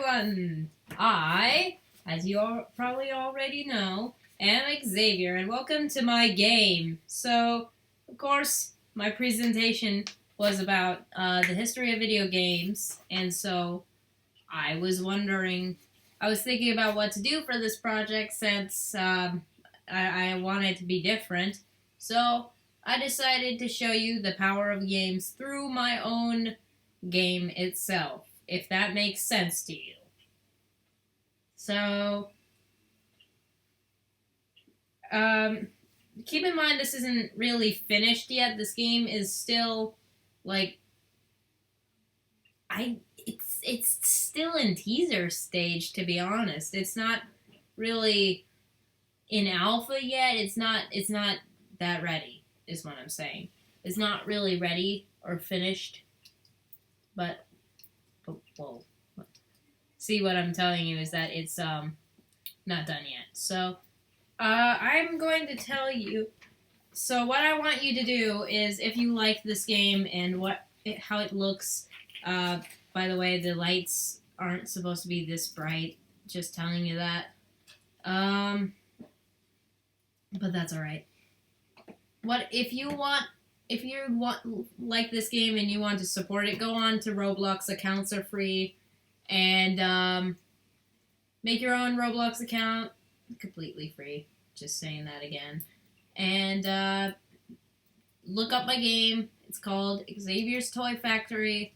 everyone! I, as you probably already know, am Xavier, and welcome to my game. So, of course, my presentation was about the history of video games, and so I was thinking about what to do for this project since I wanted to be different. So, I decided to show you the power of games through my own game itself, if that makes sense to you. So, keep in mind this isn't really finished yet. This game is still, it's still in teaser stage, to be honest. It's not really in alpha yet. It's not that ready, is what I'm saying. It's not really ready or finished, but whoa. See, what I'm telling you is that it's not done yet. So I'm going to tell you. So what I want you to do is, if you like this game and how it looks. By the way, the lights aren't supposed to be this bright. Just telling you that. But that's all right. If you like this game and you want to support it, go on to Roblox. Accounts are free. And make your own Roblox account, completely free. Just saying that again. And look up my game. It's called Xavier's Toy Factory.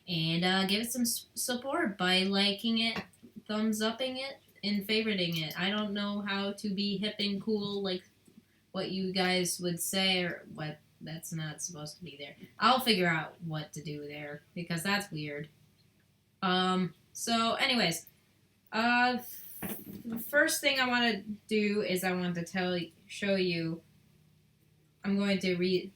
And give it some support by liking it, thumbs upping it, and favoriting it. I don't know how to be hip and cool like what you guys would say, or what that's not supposed to be there. I'll figure out what to do there, because that's weird. So anyways, the first thing I want to do is I want to show you. I'm going to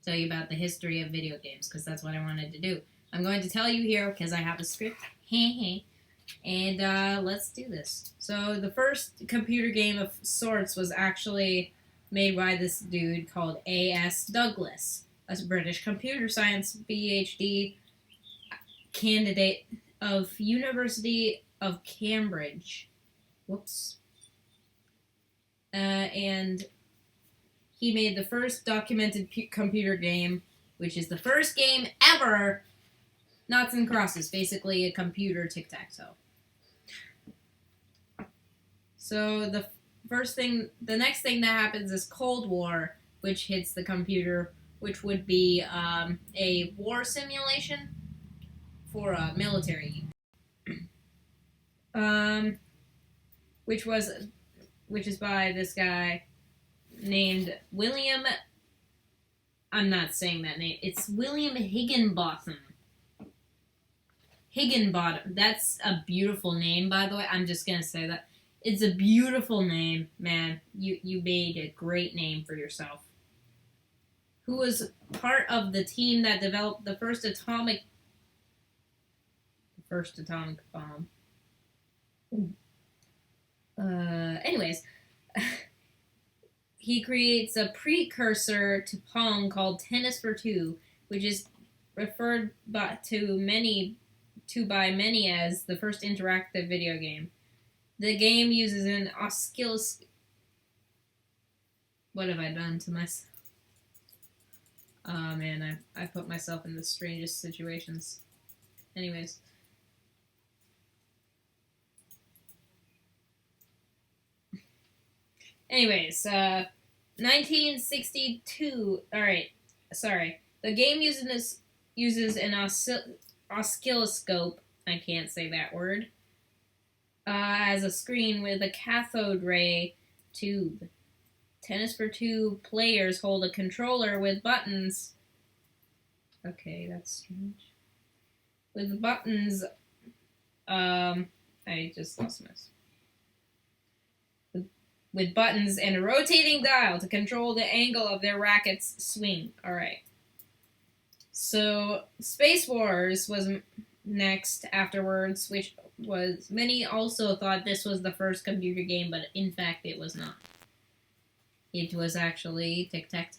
tell you about the history of video games, because that's what I wanted to do. I'm going to tell you here because I have a script. And let's do this. So the first computer game of sorts was actually made by this dude called A.S. Douglas, a British computer science PhD candidate of University of Cambridge. Whoops. And he made the first documented computer game, which is the first game ever, Noughts and Crosses, basically a computer tic-tac-toe. So the next thing that happens is Cold War, which hits the computer, which would be a war simulation for a military, which is by this guy named William. I'm not saying that name. It's William Higginbotham. Higginbottom. That's a beautiful name, by the way. I'm just gonna say that. It's a beautiful name, man. You made a great name for yourself. Who was part of the team that developed the first atomic bomb. Anyways, he creates a precursor to Pong called Tennis for Two, which is referred by many as the first interactive video game. The game uses an oscilloscope. What have I done to myself? Oh man, I put myself in the strangest situations. Anyways. Anyways, 1962. Alright, sorry. The game uses an oscilloscope. I can't say that word. As a screen with a cathode ray tube. Tennis for Two players hold a controller with buttons. Okay, that's strange. With buttons, I just lost my. With buttons and a rotating dial to control the angle of their racket's swing. Alright. So, Space Wars was next afterwards, which was, many also thought this was the first computer game, but in fact it was not. It was actually tic-tac-toe.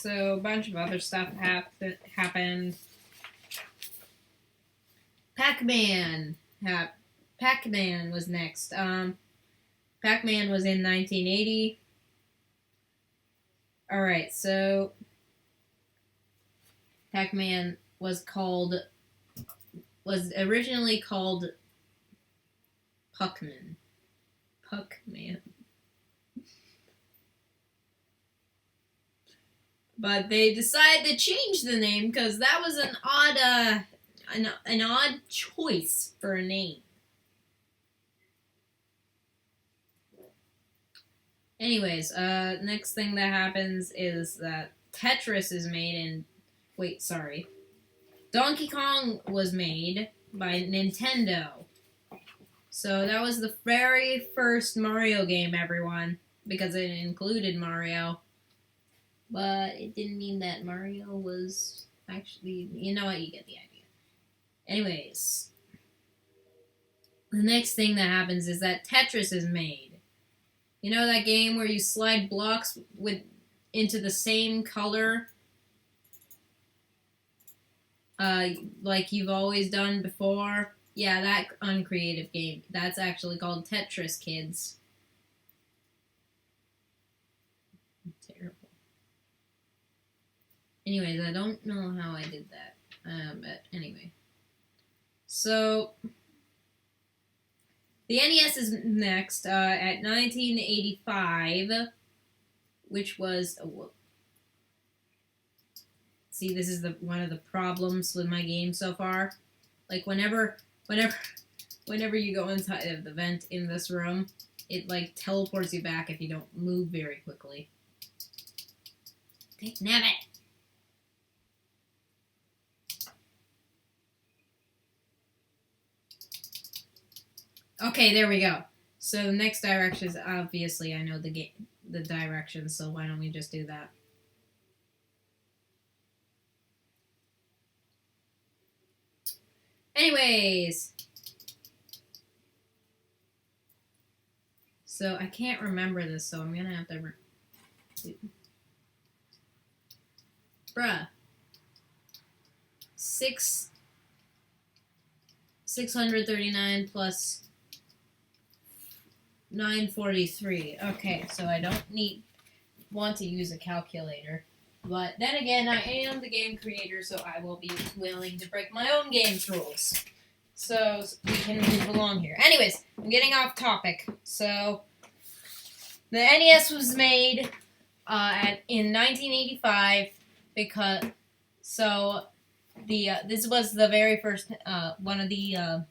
So a bunch of other stuff happened. Pac-Man. Pac-Man was next. Pac-Man was in 1980. Alright, so Pac-Man was originally called Puckman. Puckman. But they decided to change the name because that was an odd choice for a name. Anyways, next thing that happens is that Tetris is made in... Wait, sorry. Donkey Kong was made by Nintendo. So that was the very first Mario game, everyone, because it included Mario. But it didn't mean that Mario was actually... You know what? You get the idea. Anyways, the next thing that happens is that Tetris is made. You know that game where you slide blocks into the same color, like you've always done before? Yeah, that uncreative game. That's actually called Tetris, kids. Terrible. Anyways, I don't know how I did that. But anyway. So... The NES is next at 1985, which was... See, this is one of the problems with my game so far. Like, whenever you go inside of the vent in this room, it, like, teleports you back if you don't move very quickly. Damn it! Okay, there we go. So the next direction is obviously I know the directions, so why don't we just do that? Anyways, so I can't remember this, so I'm gonna have to. Bruh. 639 plus 943. Okay, so I don't want to use a calculator. But then again, I am the game creator, so I will be willing to break my own game's rules. So we can move along here. Anyways, I'm getting off topic. So the NES was made in 1985 because this was the very first one of the.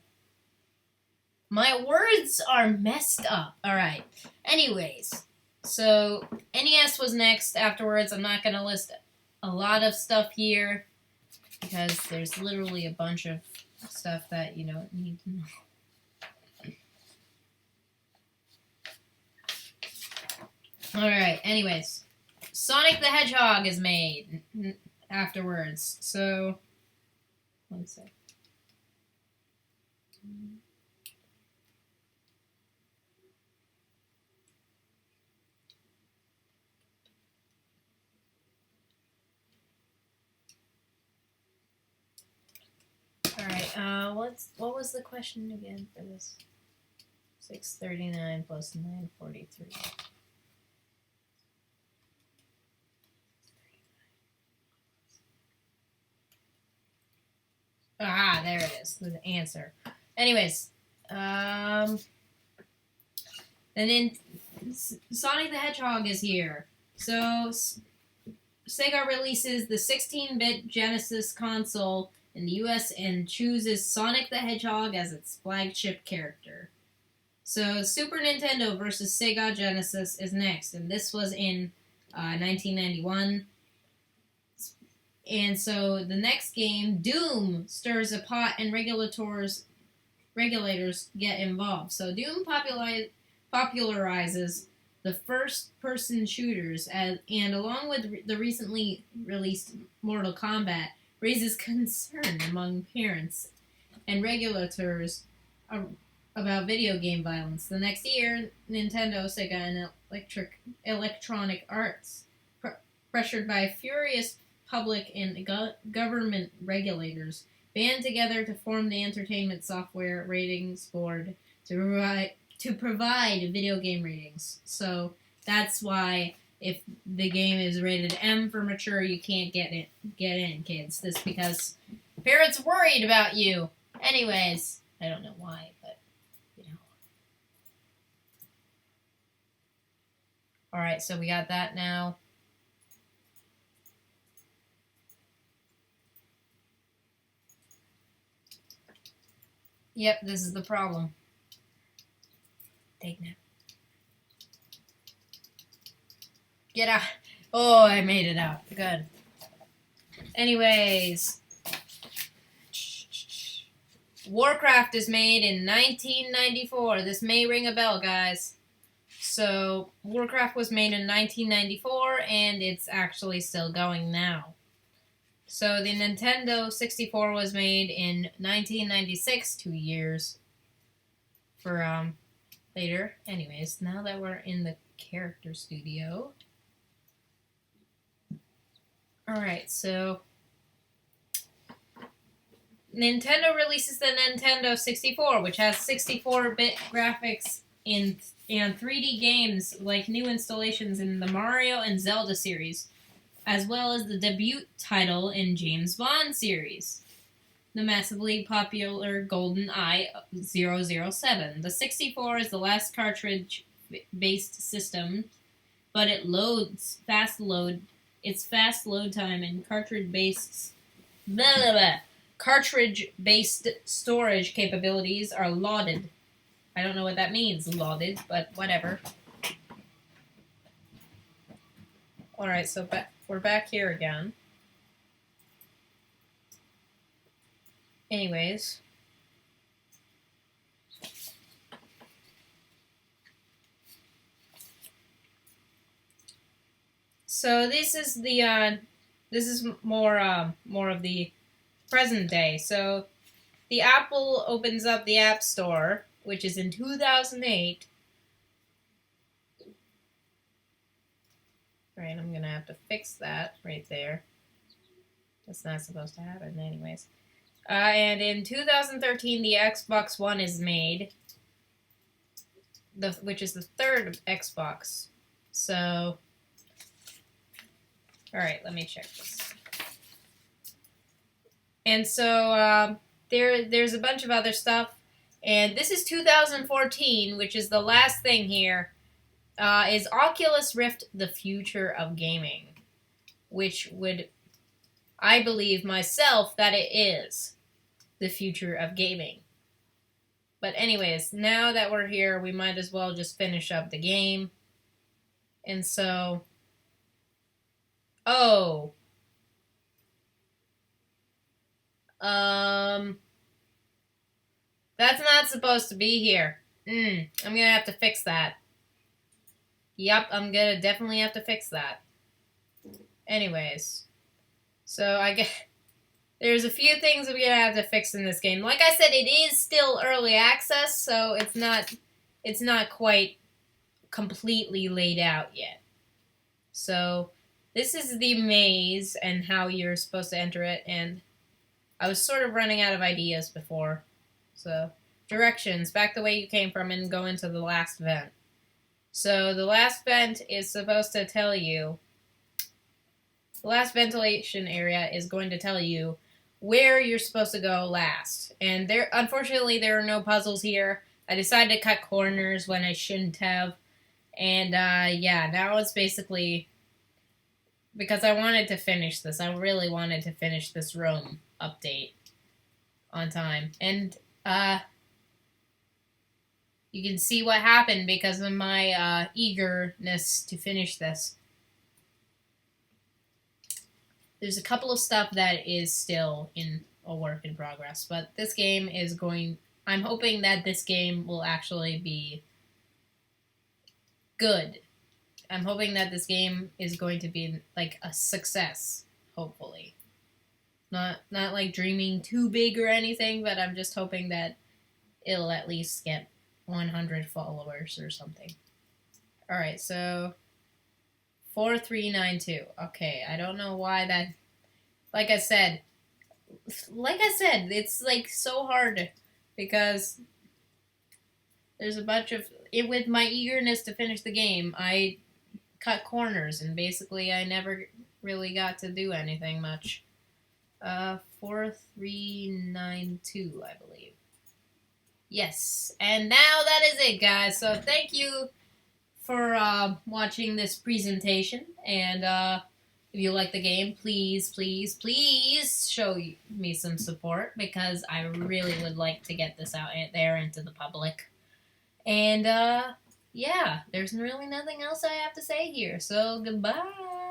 My words are messed up. Alright. Anyways, so NES was next afterwards. I'm not going to list a lot of stuff here because there's literally a bunch of stuff that you don't need to know. Alright, anyways. Sonic the Hedgehog is made afterwards. So, one sec. Alright, what was the question again for this? 639 plus 943. Ah, there it is, the answer. Anyways, and then Sonic the Hedgehog is here. So, Sega releases the 16-bit Genesis console in the US and chooses Sonic the Hedgehog as its flagship character. So Super Nintendo versus Sega Genesis is next, and this was in 1991. And so the next game, Doom, stirs a pot and regulators get involved. So Doom popularizes the first-person shooters and along with the recently released Mortal Kombat, raises concern among parents and regulators about video game violence. The next year, Nintendo, Sega, and Electronic Arts pressured by furious public and government regulators, band together to form the Entertainment Software Ratings Board to provide video game ratings. So that's why if the game is rated M for mature, you can't get in, kids. This because parents worried about you. Anyways, I don't know why, but you know. All right, so we got that now. Yep, this is the problem. Take nap. Get out. Oh, I made it out. Good. Anyways. Warcraft is made in 1994. This may ring a bell, guys. So, Warcraft was made in 1994, and it's actually still going now. So, the Nintendo 64 was made in 1996, 2 years for, later. Anyways, now that we're in the character studio. Alright, so Nintendo releases the Nintendo 64, which has 64-bit graphics and 3D games like new installations in the Mario and Zelda series, as well as the debut title in James Bond series, the massively popular GoldenEye 007. The 64 is the last cartridge-based system, but it loads its fast load time and cartridge-based storage capabilities are lauded. I don't know what that means, lauded, but whatever. Alright, so we're back here again. Anyways. So this is more of the present day. So the Apple opens up the App Store, which is in 2008. Right, I'm gonna have to fix that right there. That's not supposed to happen, anyways. And in 2013, the Xbox One is made, which is the third Xbox. So. Alright, let me check this. And so, there's a bunch of other stuff. And this is 2014, which is the last thing here. Is Oculus Rift the future of gaming? Which would, I believe myself, that it is the future of gaming. But anyways, now that we're here, we might as well just finish up the game. And so... Oh. That's not supposed to be here. I'm gonna have to fix that. Yep, I'm gonna definitely have to fix that. Anyways. So, I guess... There's a few things we're gonna have to fix in this game. Like I said, it is still early access, so it's not quite completely laid out yet. So... This is the maze and how you're supposed to enter it, and I was sort of running out of ideas before. So, directions, back the way you came from and go into the last vent. So, the last vent is supposed to tell you, the last ventilation area is going to tell you where you're supposed to go last. And unfortunately, there are no puzzles here. I decided to cut corners when I shouldn't have. And, yeah, now it's basically... Because I wanted to finish this. I really wanted to finish this Rome update on time. And, you can see what happened because of my, eagerness to finish this. There's a couple of stuff that is still in a work in progress. But this game is going... I'm hoping that this game will actually be good. I'm hoping that this game is going to be, like, a success, hopefully. Not like, dreaming too big or anything, but I'm just hoping that it'll at least get 100 followers or something. Alright, so... 4392. Okay, I don't know why that. Like I said, it's like so hard because there's a bunch of with my eagerness to finish the game, I cut corners and basically I never really got to do anything much. 4392, I believe. Yes, and now that is it, guys. So thank you for watching this presentation, and if you like the game, please, please, please show me some support because I really would like to get this out there into the public. And yeah, there's really nothing else I have to say here. So goodbye.